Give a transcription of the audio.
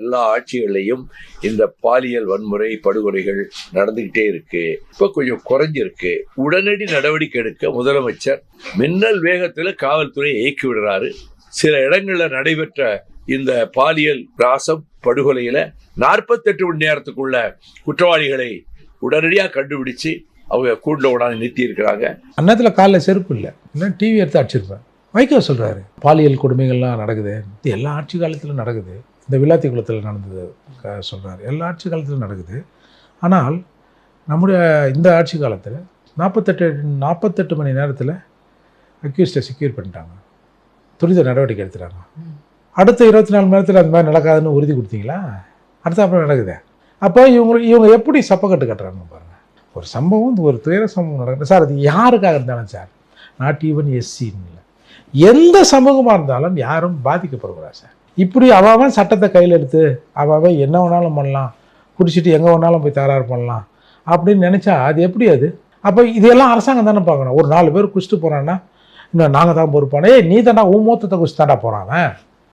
எல்லா ஆட்சிகளையும் இந்த பாலியல் வன்முறை படுகொலைகள் நடந்துகிட்டே இருக்கு. இப்ப கொஞ்சம் குறைஞ்சிருக்கு. உடனடி நடவடிக்கை எடுக்க முதலமைச்சர் மின்னல் வேகத்துல காவல்துறையை இயக்கி விடுறாரு. சில இடங்கள்ல நடைபெற்ற இந்த பாலியல் ராசம் படுகொலையில 48 மணி நேரத்துக்குள்ள குற்றவாளிகளை உடனடியாக கண்டுபிடிச்சு அவங்க கூண்டில் உடனே நிறுத்தி இருக்கிறாங்க. அன்னத்துல காலில் செருப்பு இல்லை, டிவி எடுத்து அடிச்சிருப்பேன். வைகோ சொல்றாரு பாலியல் கொடுமைகள்லாம் நடக்குது, எல்லா ஆட்சி காலத்திலும் நடக்குது. இந்த விளாத்தி குளத்தில் நடந்தது சொல்கிறார், எல்லா ஆட்சி காலத்திலும் நடக்குது. ஆனால் நம்முடைய இந்த ஆட்சி காலத்தில் 48 மணி நேரத்தில் அக்யூஸ்டை செக்யூர் பண்ணிட்டாங்க, துரித நடவடிக்கை எடுத்துட்டாங்க. அடுத்த 24 மணி நேரத்தில் அந்த மாதிரி நடக்காதுன்னு உறுதி கொடுத்தீங்களா? அடுத்த அப்புறம் நடக்குது. அப்போ இவங்க எப்படி சப்பக்கட்டு கட்டுறாங்க பாருங்கள். ஒரு சம்பவம், ஒரு துயர சம்பவம் நடக்குது சார், அது யாருக்காக இருந்தாலும் சார், நாட் ஈவன் எஸ்சின்னு இல்லை, எந்த சமூகமாக இருந்தாலும் யாரும் பாதிக்கப்படுகிறார் சார். இப்படி அவன் சட்டத்தை கையில் எடுத்து அவன் என்ன வேணாலும் பண்ணலாம், குடிச்சிட்டு எங்கே வேணாலும் போய் தகராறு பண்ணலாம் அப்படின்னு நினச்சா அது எப்படி? அது அப்போ இதெல்லாம் அரசாங்கம் தானே பார்க்கணும். ஒரு 4 பேர் குடிச்சிட்டு போகிறான்னா இன்னும் நாங்கள் தான் பொறுப்பானே, நீ தாண்டா உன் மூத்தத்தை குடிச்சு தாண்டா போகிறான்.